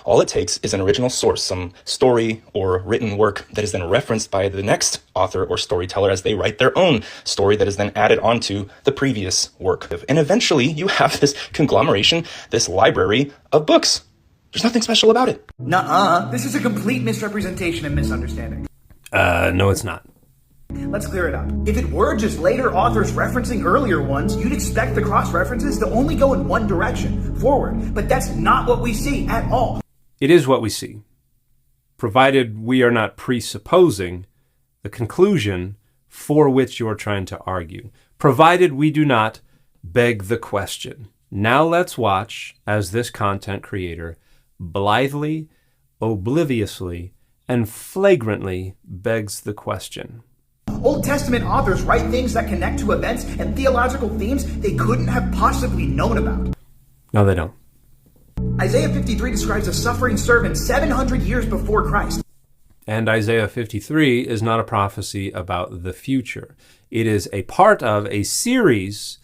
All it takes is an original source, some story or written work that is then referenced by the next author or storyteller as they write their own story that is then added onto the previous work. And eventually you have this conglomeration, this library of books. There's nothing special about it. Nuh-uh. This is a complete misrepresentation and misunderstanding. No, it's not. Let's clear it up. If it were just later authors referencing earlier ones, you'd expect the cross-references to only go in one direction, forward. But that's not what we see at all. It is what we see, provided we are not presupposing the conclusion for which you're trying to argue, provided we do not beg the question. Now let's watch as this content creator blithely, obliviously, and flagrantly begs the question. Old Testament authors write things that connect to events and theological themes they couldn't have possibly known about. No, they don't. Isaiah 53 describes a suffering servant 700 years before Christ. And Isaiah 53 is not a prophecy about the future. It is a part of a series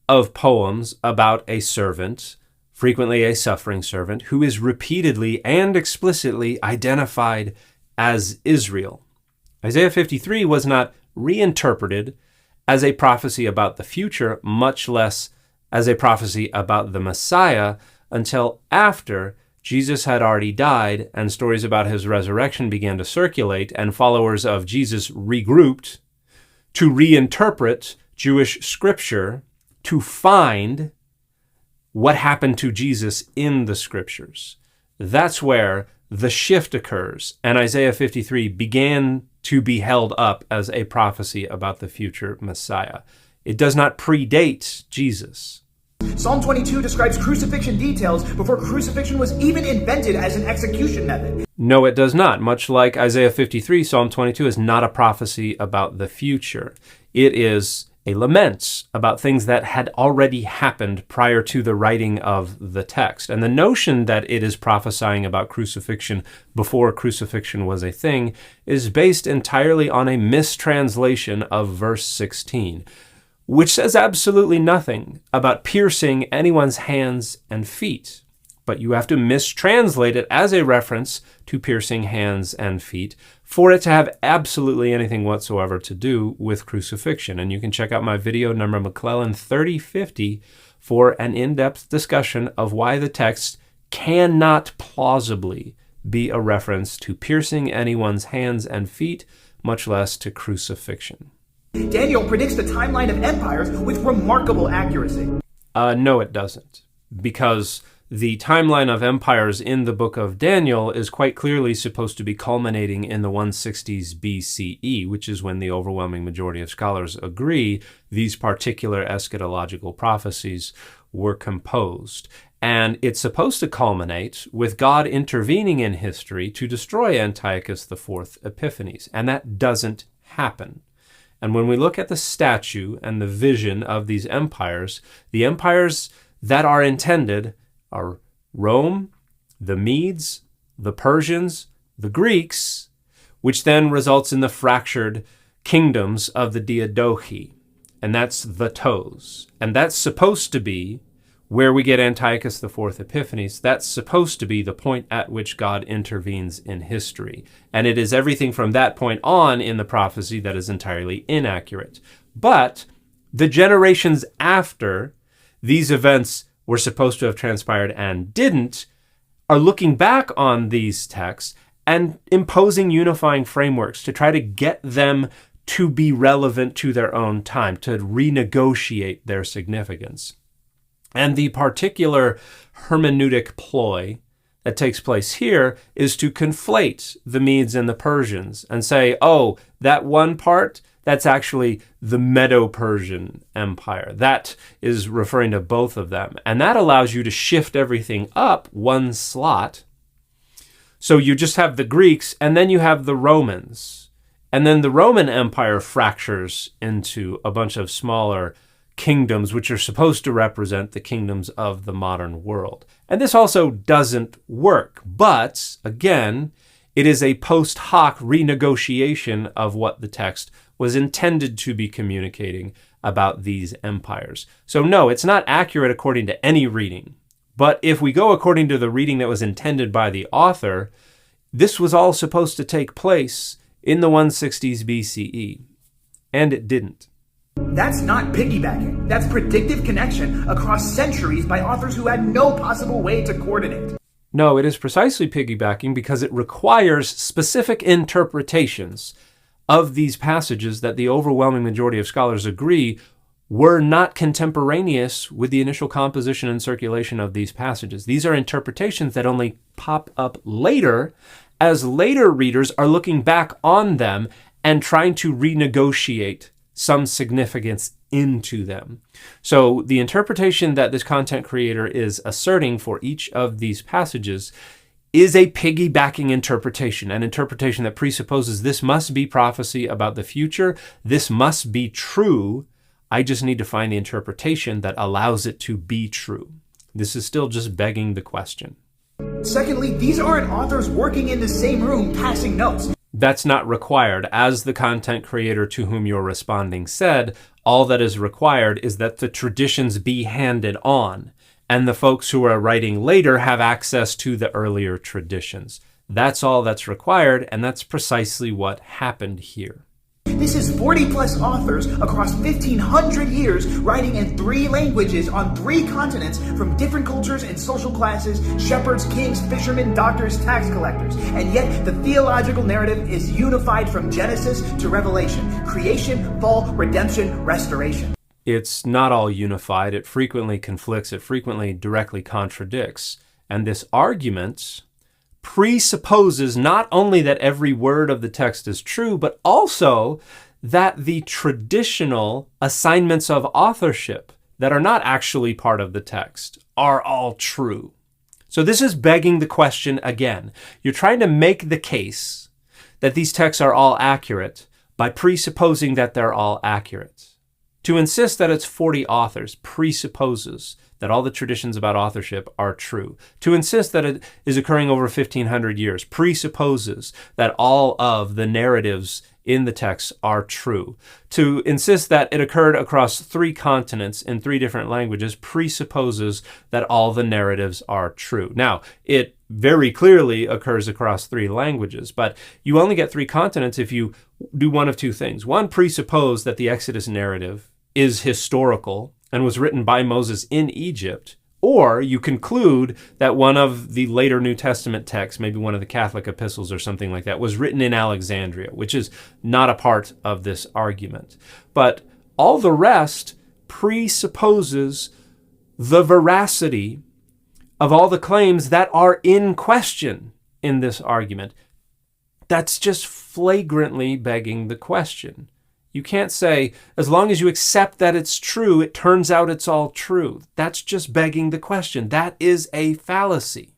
of poems about a servant, frequently a suffering servant, who is repeatedly and explicitly identified as Israel. Isaiah 53 was not reinterpreted as a prophecy about the future, much less as a prophecy about the Messiah, until after Jesus had already died and stories about his resurrection began to circulate and followers of Jesus regrouped to reinterpret Jewish scripture to find what happened to Jesus in the scriptures. That's where the shift occurs, and Isaiah 53 began to be held up as a prophecy about the future Messiah. It does not predate Jesus. Psalm 22 describes crucifixion details before crucifixion was even invented as an execution method. No, it does not. Much like Isaiah 53, Psalm 22 is not a prophecy about the future. It is a lament about things that had already happened prior to the writing of the text. And the notion that it is prophesying about crucifixion before crucifixion was a thing is based entirely on a mistranslation of verse 16, which says absolutely nothing about piercing anyone's hands and feet. But you have to mistranslate it as a reference to piercing hands and feet for it to have absolutely anything whatsoever to do with crucifixion. And you can check out my video number McClellan 3050 for an in-depth discussion of why the text cannot plausibly be a reference to piercing anyone's hands and feet, much less to crucifixion. Daniel predicts the timeline of empires with remarkable accuracy. No, it doesn't, because the timeline of empires in the book of Daniel is quite clearly supposed to be culminating in the 160s BCE, which is when the overwhelming majority of scholars agree these particular eschatological prophecies were composed. And it's supposed to culminate with God intervening in history to destroy Antiochus IV Epiphanes, and that doesn't happen. And when we look at the statue and the vision of these empires, the empires that are intended are Rome, the Medes, the Persians, the Greeks, which then results in the fractured kingdoms of the Diadochi, and that's the toes. And that's supposed to be where we get Antiochus IV Epiphanes. That's supposed to be the point at which God intervenes in history. And it is everything from that point on in the prophecy that is entirely inaccurate. But the generations after these events were supposed to have transpired and didn't, are looking back on these texts and imposing unifying frameworks to try to get them to be relevant to their own time, to renegotiate their significance. And the particular hermeneutic ploy that takes place here is to conflate the Medes and the Persians and say, oh, that one part, that's actually the Medo-Persian Empire. That is referring to both of them. And that allows you to shift everything up one slot. So you just have the Greeks, and then you have the Romans. And then the Roman Empire fractures into a bunch of smaller kingdoms, which are supposed to represent the kingdoms of the modern world. And this also doesn't work. But, again, it is a post hoc renegotiation of what the text was intended to be communicating about these empires. So no, it's not accurate according to any reading, But if we go according to the reading that was intended by the author, this was all supposed to take place in the 160s BCE, and it didn't. That's not piggybacking. That's predictive connection across centuries by authors who had no possible way to coordinate. No, it is precisely piggybacking because it requires specific interpretations of these passages that the overwhelming majority of scholars agree were not contemporaneous with the initial composition and circulation of these passages. These are interpretations that only pop up later as later readers are looking back on them and trying to renegotiate some significance into them. So the interpretation that this content creator is asserting for each of these passages is a piggybacking interpretation, an interpretation that presupposes this must be prophecy about the future, this must be true. I just need to find the interpretation that allows it to be true. This is still just begging the question. Secondly, these aren't authors working in the same room passing notes. That's not required. As the content creator to whom you're responding said, all that is required is that the traditions be handed on, and the folks who are writing later have access to the earlier traditions. That's all that's required, and that's precisely what happened here. This is 40 plus authors across 1,500 years writing in 3 languages on 3 continents from different cultures and social classes, shepherds, kings, fishermen, doctors, tax collectors. And yet the theological narrative is unified from Genesis to Revelation. Creation, fall, redemption, restoration. It's not all unified. It frequently conflicts. It frequently directly contradicts. And this argument presupposes not only that every word of the text is true, but also that the traditional assignments of authorship that are not actually part of the text are all true. So this is begging the question again. You're trying to make the case that these texts are all accurate by presupposing that they're all accurate. To insist that it's 40 authors presupposes that all the traditions about authorship are true. To insist that it is occurring over 1,500 years presupposes that all of the narratives in the text are true. To insist that it occurred across 3 continents in 3 different languages presupposes that all the narratives are true. Now, it very clearly occurs across 3 languages, but you only get 3 continents if you do one of 2 things. One, presuppose that the Exodus narrative is historical and was written by Moses in Egypt, or you conclude that one of the later New Testament texts, maybe one of the Catholic epistles or something like that, was written in Alexandria, which is not a part of this argument. But all the rest presupposes the veracity of all the claims that are in question in this argument. That's just flagrantly begging the question. You can't say, as long as you accept that it's true, it turns out it's all true. That's just begging the question. That is a fallacy.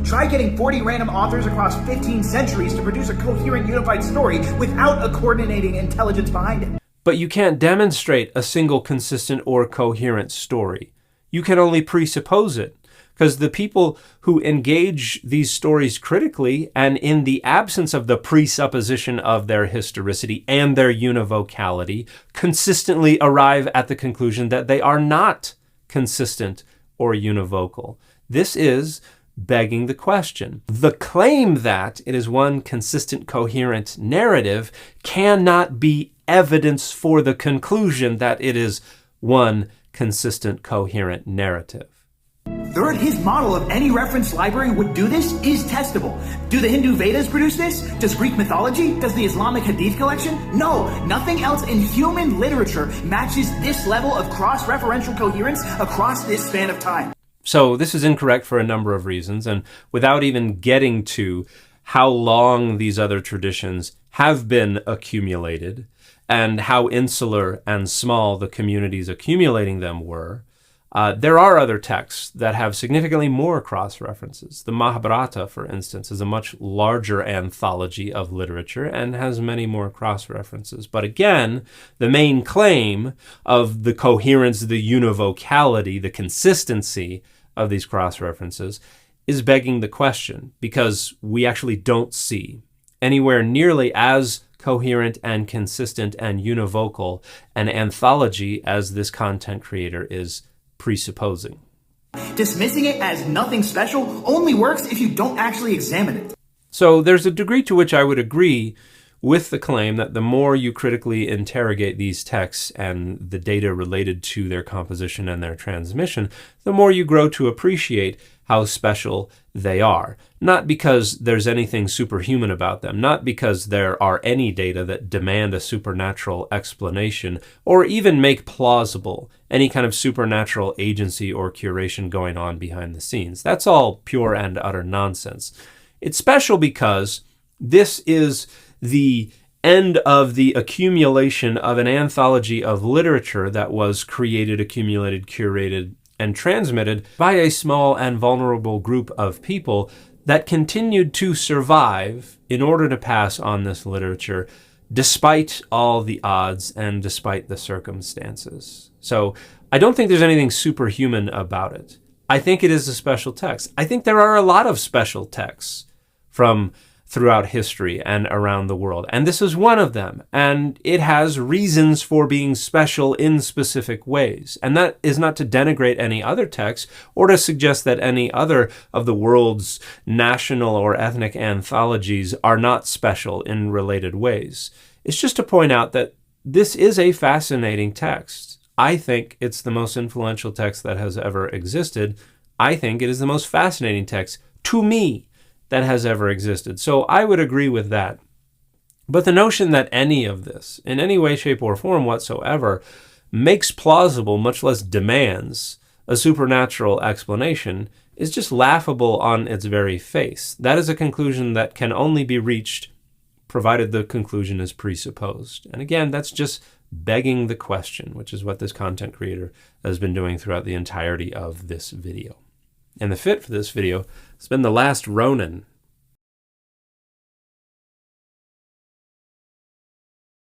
Try getting 40 random authors across 15 centuries to produce a coherent, unified story without a coordinating intelligence behind it. But you can't demonstrate a single consistent or coherent story. You can only presuppose it. Because the people who engage these stories critically, and in the absence of the presupposition of their historicity and their univocality, consistently arrive at the conclusion that they are not consistent or univocal. This is begging the question. The claim that it is one consistent, coherent narrative cannot be evidence for the conclusion that it is one consistent, coherent narrative. Third, his model of any reference library would do this is testable. Do the Hindu Vedas produce this? Does Greek mythology? Does the Islamic Hadith collection? No, nothing else in human literature matches this level of cross-referential coherence across this span of time. So this is incorrect for a number of reasons, and without even getting to how long these other traditions have been accumulated and how insular and small the communities accumulating them were, there are other texts that have significantly more cross-references. The Mahabharata, for instance, is a much larger anthology of literature and has many more cross-references. But again, the main claim of the coherence, the univocality, the consistency of these cross-references is begging the question, because we actually don't see anywhere nearly as coherent and consistent and univocal an anthology as this content creator is presupposing. Dismissing it as nothing special only works if you don't actually examine it. So there's a degree to which I would agree with the claim that the more you critically interrogate these texts and the data related to their composition and their transmission, the more you grow to appreciate how special they are. Not because there's anything superhuman about them, not because there are any data that demand a supernatural explanation, or even make plausible any kind of supernatural agency or curation going on behind the scenes. That's all pure and utter nonsense. It's special because this is the end of the accumulation of an anthology of literature that was created, accumulated, curated, and transmitted by a small and vulnerable group of people that continued to survive in order to pass on this literature despite all the odds and despite the circumstances. So I don't think there's anything superhuman about it. I think it is a special text. I think there are a lot of special texts from throughout history and around the world. And this is one of them. And it has reasons for being special in specific ways. And that is not to denigrate any other text or to suggest that any other of the world's national or ethnic anthologies are not special in related ways. It's just to point out that this is a fascinating text. I think it's the most influential text that has ever existed. I think it is the most fascinating text, to me, that has ever existed. So I would agree with that. But the notion that any of this, in any way, shape, or form whatsoever, makes plausible, much less demands, a supernatural explanation is just laughable on its very face. That is a conclusion that can only be reached provided the conclusion is presupposed. And again, that's just begging the question, which is what this content creator has been doing throughout the entirety of this video. And the fit for this video has been The Last Ronin,